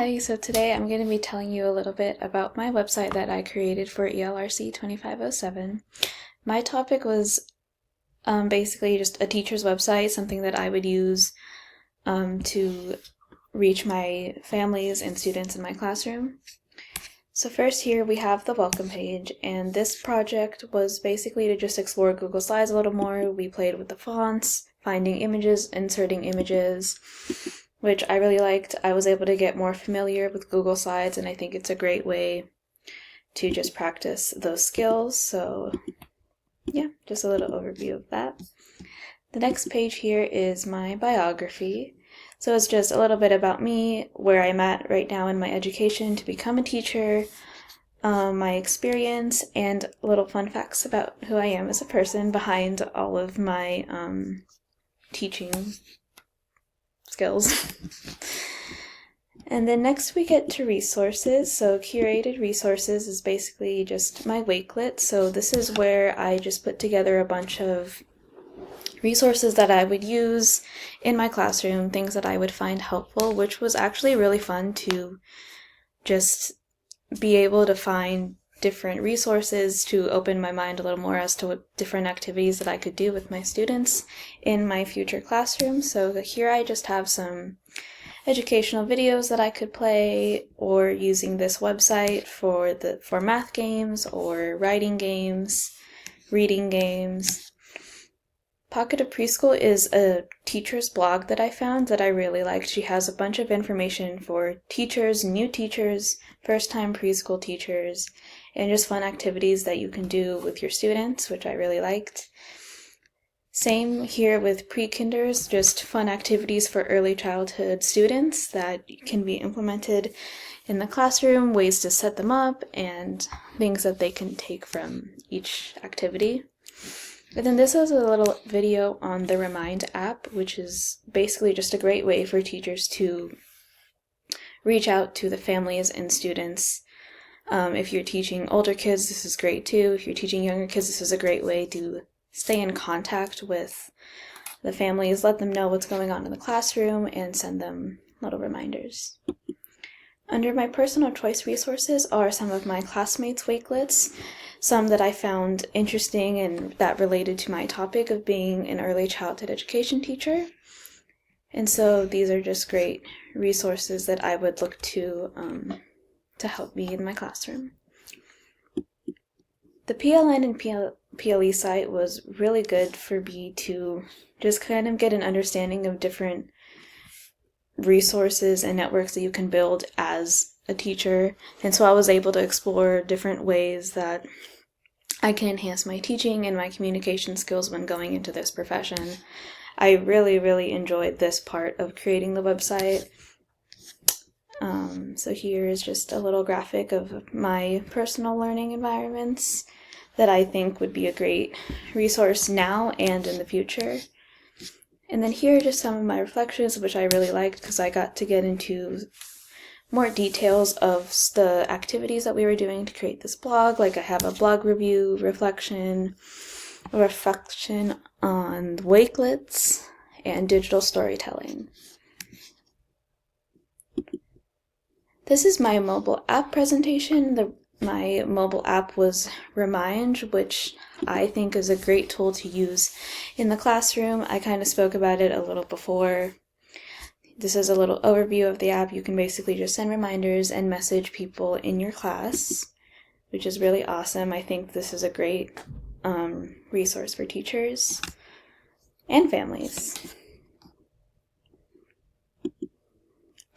Hi, so today I'm going to be telling you a little bit about my website that I created for ELRC 2507. My topic was basically just a teacher's website, something that I would use to reach my families and students in my classroom. So first here we have the welcome page, and this project was basically to just explore Google Slides a little more. We played with the fonts, finding images, inserting images, which I really liked. I was able to get more familiar with Google Slides, and I think it's a great way to just practice those skills. So yeah, just a little overview of that. The next page here is my biography. So it's just a little bit about me, where I'm at right now in my education to become a teacher, my experience, and little fun facts about who I am as a person behind all of my teaching skills. And then next we get to resources. So curated resources is basically just my Wakelet. So this is where I just put together a bunch of resources that I would use in my classroom, things that I would find helpful, which was actually really fun to just be able to find different resources to open my mind a little more as to what different activities that I could do with my students in my future classroom. So here I just have some educational videos that I could play, or using this website for math games or writing games, reading games. Pocket of Preschool is a teacher's blog that I found that I really liked. She has a bunch of information for teachers, new teachers, first-time preschool teachers, and just fun activities that you can do with your students, which I really liked. Same here with pre-kinders, just fun activities for early childhood students that can be implemented in the classroom, ways to set them up, and things that they can take from each activity. And then this is a little video on the Remind app, which is basically just a great way for teachers to reach out to the families and students. If you're teaching older kids, this is great too. If you're teaching younger kids, this is a great way to stay in contact with the families, let them know what's going on in the classroom, and send them little reminders. Under my personal choice resources are some of my classmates' Wakelets, some that I found interesting and that related to my topic of being an early childhood education teacher. And so these are just great resources that I would look to help me in my classroom. The PLN and PLE site was really good for me to just kind of get an understanding of different resources and networks that you can build as a teacher. And so I was able to explore different ways that I can enhance my teaching and my communication skills when going into this profession. I really enjoyed this part of creating the website. So here is just a little graphic of my personal learning environments that I think would be a great resource now and in the future. And then here are just some of my reflections, which I really liked because I got to get into more details of the activities that we were doing to create this blog. Like I have a blog review, reflection, a reflection on Wakelets, and digital storytelling. This is my mobile app presentation. My mobile app was Remind, which I think is a great tool to use in the classroom. I kind of spoke about it a little before. This is a little overview of the app. You can basically just send reminders and message people in your class, which is really awesome. I think this is a great resource for teachers and families.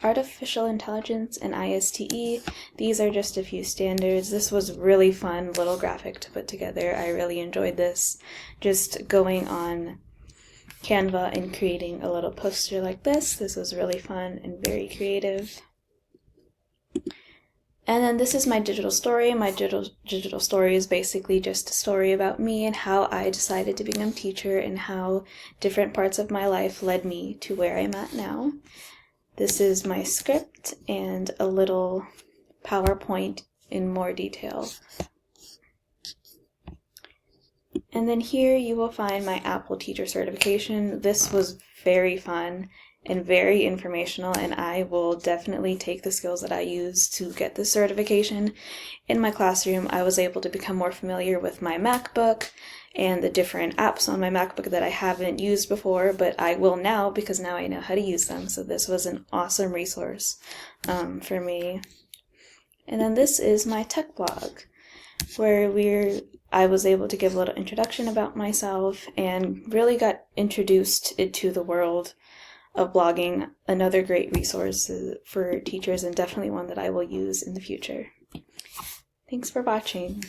Artificial Intelligence and ISTE, these are just a few standards. This was really fun little graphic to put together. I really enjoyed this. Just going on Canva and creating a little poster like this. This was really fun and very creative. And then this is my digital story. My digital story is basically just a story about me and how I decided to become a teacher and how different parts of my life led me to where I'm at now. This is my script and a little PowerPoint in more detail. And then here you will find my Apple Teacher certification. This was very fun and very informational, and I will definitely take the skills that I use to get this certification in my classroom. I was able to become more familiar with my MacBook and the different apps on my MacBook that I haven't used before, but I will now because now I know how to use them. So this was an awesome resource for me. And then this is my tech blog, where I was able to give a little introduction about myself and really got introduced into the world of blogging. Another great resource for teachers and definitely one that I will use in the future. Thanks for watching.